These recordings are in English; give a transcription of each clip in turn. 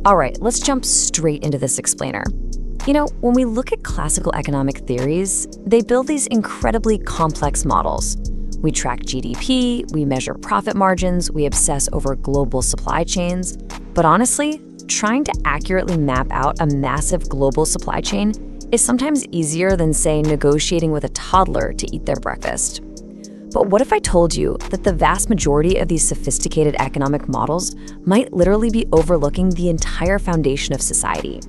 All right, let's jump straight into this explainer. You know, when we look at classical economic theories, they build these incredibly complex models. We track GDP, we measure profit margins, we obsess over global supply chains. But honestly, trying to accurately map out a massive global supply chain is sometimes easier than, say, negotiating with a toddler to eat their breakfast. But what if I told you that the vast majority of these sophisticated economic models might literally be overlooking the entire foundation of society?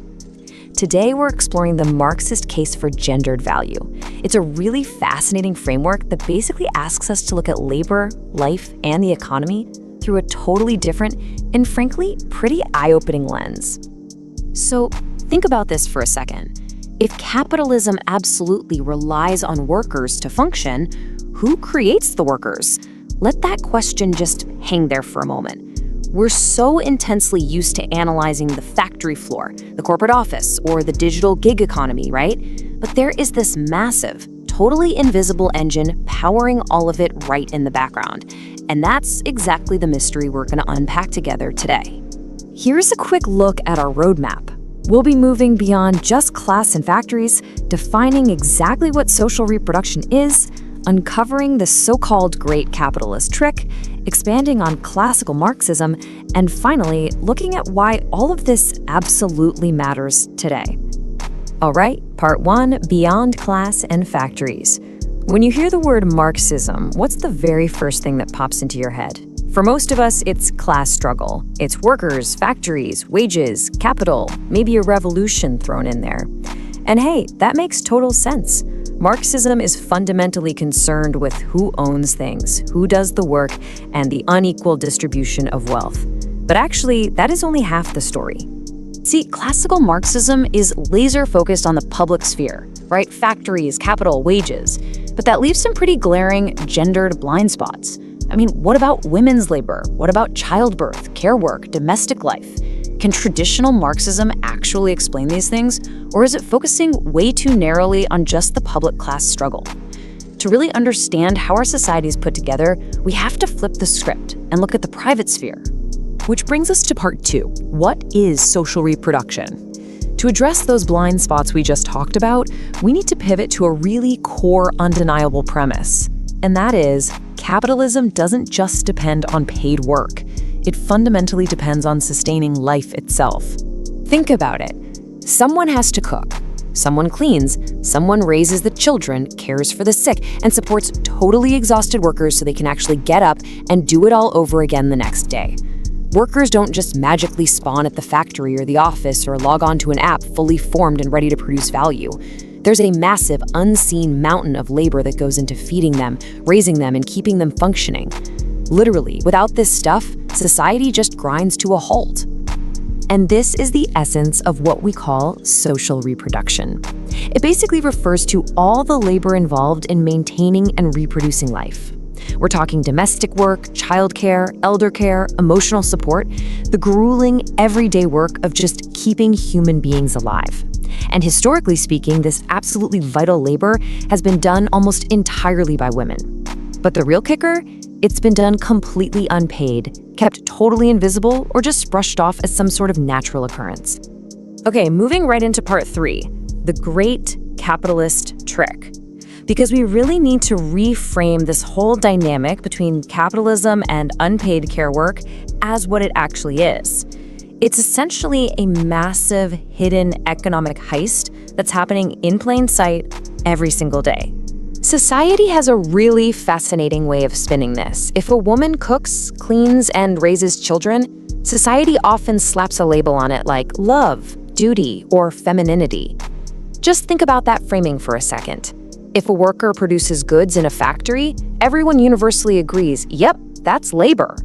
Today, we're exploring the Marxist case for gendered value. It's a really fascinating framework that basically asks us to look at labor, life, and the economy through a totally different and, frankly, pretty eye-opening lens. So think about this for a second. If capitalism absolutely relies on workers to function, who creates the workers? Let that question just hang there for a moment. We're so intensely used to analyzing the factory floor, the corporate office, or the digital gig economy, right? But there is this massive, totally invisible engine powering all of it right in the background. And that's exactly the mystery we're going to unpack together today. Here's a quick look at our roadmap. We'll be moving beyond just class and factories, defining exactly what social reproduction is, uncovering the so-called great capitalist trick, expanding on classical Marxism, and finally, looking at why all of this absolutely matters today. All right, part 1, Beyond Class and Factories. When you hear the word Marxism, what's the very first thing that pops into your head? For most of us, it's class struggle. It's workers, factories, wages, capital, maybe a revolution thrown in there. And hey, that makes total sense. Marxism is fundamentally concerned with who owns things, who does the work, and the unequal distribution of wealth. But actually, that is only half the story. See, classical Marxism is laser-focused on the public sphere, right? Factories, capital, wages. But that leaves some pretty glaring, gendered blind spots. I mean, what about women's labor? What about childbirth, care work, domestic life? Can traditional Marxism actually explain these things, or is it focusing way too narrowly on just the public class struggle? To really understand how our society is put together, we have to flip the script and look at the private sphere. Which brings us to part 2. What is social reproduction? To address those blind spots we just talked about, we need to pivot to a really core, undeniable premise. And that is, capitalism doesn't just depend on paid work. It fundamentally depends on sustaining life itself. Think about it. Someone has to cook, someone cleans, someone raises the children, cares for the sick, and supports totally exhausted workers so they can actually get up and do it all over again the next day. Workers don't just magically spawn at the factory or the office or log on to an app fully formed and ready to produce value. There's a massive, unseen mountain of labor that goes into feeding them, raising them, and keeping them functioning. Literally, without this stuff, society just grinds to a halt. And this is the essence of what we call social reproduction. It basically refers to all the labor involved in maintaining and reproducing life. We're talking domestic work, childcare, eldercare, emotional support, the grueling, everyday work of just keeping human beings alive. And historically speaking, this absolutely vital labor has been done almost entirely by women. But the real kicker? It's been done completely unpaid, kept totally invisible, or just brushed off as some sort of natural occurrence. Okay, moving right into part 3, the great capitalist trick. Because we really need to reframe this whole dynamic between capitalism and unpaid care work as what it actually is. It's essentially a massive hidden economic heist that's happening in plain sight every single day. Society has a really fascinating way of spinning this. If a woman cooks, cleans, and raises children, society often slaps a label on it like love, duty, or femininity. Just think about that framing for a second. If a worker produces goods in a factory, everyone universally agrees, yep, that's labor.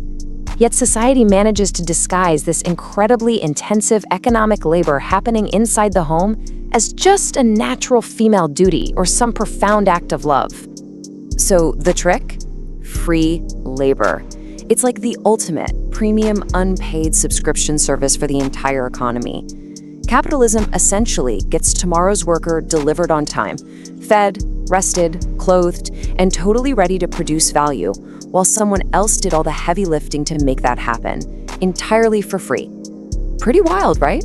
Yet society manages to disguise this incredibly intensive economic labor happening inside the home as just a natural female duty or some profound act of love. So the trick? Free labor. It's like the ultimate premium unpaid subscription service for the entire economy. Capitalism essentially gets tomorrow's worker delivered on time, fed, rested, clothed, and totally ready to produce value, while someone else did all the heavy lifting to make that happen, entirely for free. Pretty wild, right?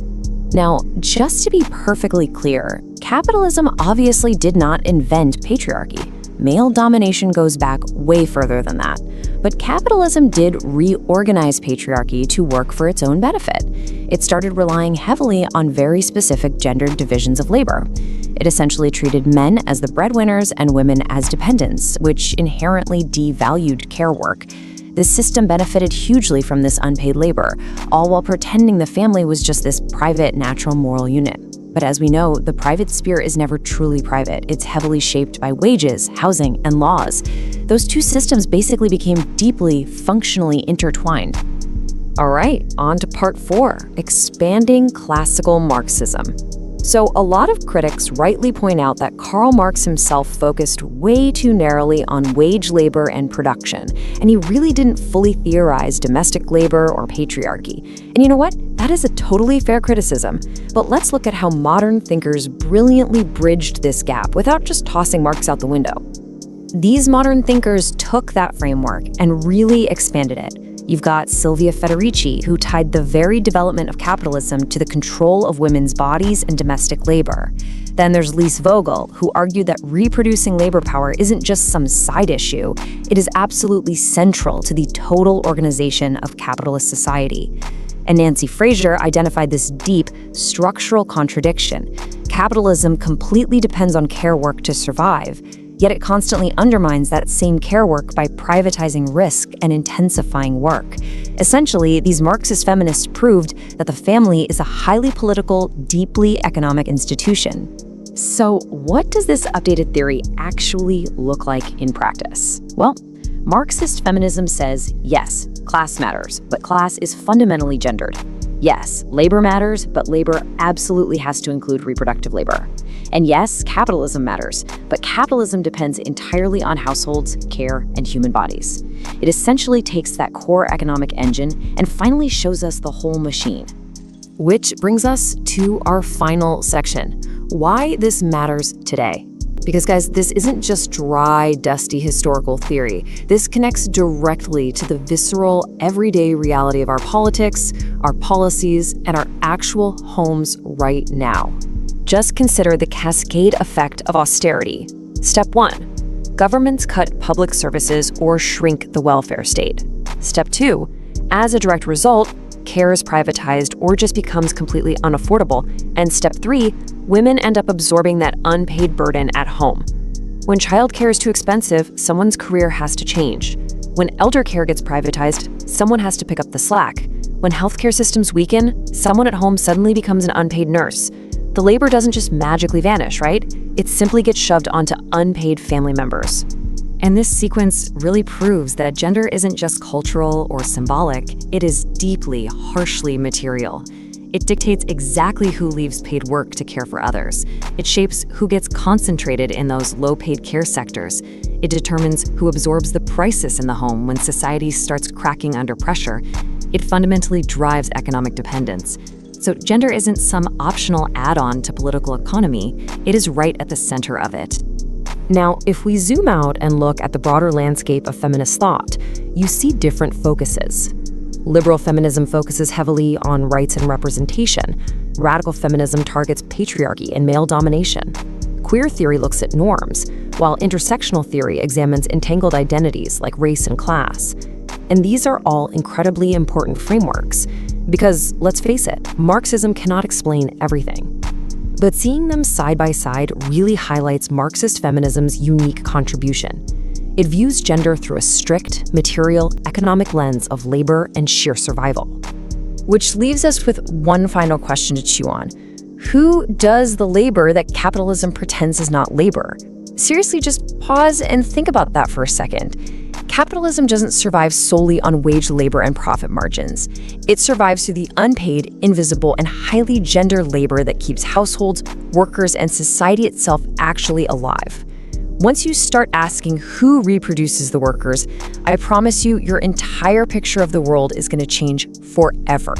Now, just to be perfectly clear, capitalism obviously did not invent patriarchy. Male domination goes back way further than that. But capitalism did reorganize patriarchy to work for its own benefit. It started relying heavily on very specific gendered divisions of labor. It essentially treated men as the breadwinners and women as dependents, which inherently devalued care work. This system benefited hugely from this unpaid labor, all while pretending the family was just this private, natural moral unit. But as we know, the private sphere is never truly private. It's heavily shaped by wages, housing, and laws. Those two systems basically became deeply, functionally intertwined. All right, on to part 4, expanding classical Marxism. So a lot of critics rightly point out that Karl Marx himself focused way too narrowly on wage labor and production, and he really didn't fully theorize domestic labor or patriarchy. And you know what? That is a totally fair criticism. But let's look at how modern thinkers brilliantly bridged this gap without just tossing Marx out the window. These modern thinkers took that framework and really expanded it. You've got Silvia Federici, who tied the very development of capitalism to the control of women's bodies and domestic labor. Then there's Lise Vogel, who argued that reproducing labor power isn't just some side issue, it is absolutely central to the total organization of capitalist society. And Nancy Fraser identified this deep, structural contradiction. Capitalism completely depends on care work to survive, yet it constantly undermines that same care work by privatizing risk and intensifying work. Essentially, these Marxist feminists proved that the family is a highly political, deeply economic institution. So what does this updated theory actually look like in practice? Well, Marxist feminism says, yes, class matters, but class is fundamentally gendered. Yes, labor matters, but labor absolutely has to include reproductive labor. And yes, capitalism matters, but capitalism depends entirely on households, care, and human bodies. It essentially takes that core economic engine and finally shows us the whole machine. Which brings us to our final section, why this matters today. Because guys, this isn't just dry, dusty historical theory. This connects directly to the visceral, everyday reality of our politics, our policies, and our actual homes right now. Just consider the cascade effect of austerity. Step 1, governments cut public services or shrink the welfare state. Step 2, as a direct result, care is privatized or just becomes completely unaffordable. And step 3, women end up absorbing that unpaid burden at home. When childcare is too expensive, someone's career has to change. When eldercare gets privatized, someone has to pick up the slack. When healthcare systems weaken, someone at home suddenly becomes an unpaid nurse. The labor doesn't just magically vanish, right? It simply gets shoved onto unpaid family members. And this sequence really proves that gender isn't just cultural or symbolic, it is deeply, harshly material. It dictates exactly who leaves paid work to care for others. It shapes who gets concentrated in those low-paid care sectors. It determines who absorbs the crisis in the home when society starts cracking under pressure. It fundamentally drives economic dependence. So gender isn't some optional add-on to political economy, it is right at the center of it. Now, if we zoom out and look at the broader landscape of feminist thought, you see different focuses. Liberal feminism focuses heavily on rights and representation. Radical feminism targets patriarchy and male domination. Queer theory looks at norms, while intersectional theory examines entangled identities like race and class. And these are all incredibly important frameworks, because, let's face it, Marxism cannot explain everything. But seeing them side by side really highlights Marxist feminism's unique contribution. It views gender through a strict, material, economic lens of labor and sheer survival. Which leaves us with one final question to chew on. Who does the labor that capitalism pretends is not labor? Seriously, just pause and think about that for a second. Capitalism doesn't survive solely on wage labor and profit margins. It survives through the unpaid, invisible, and highly gendered labor that keeps households, workers, and society itself actually alive. Once you start asking who reproduces the workers, I promise you your entire picture of the world is going to change forever.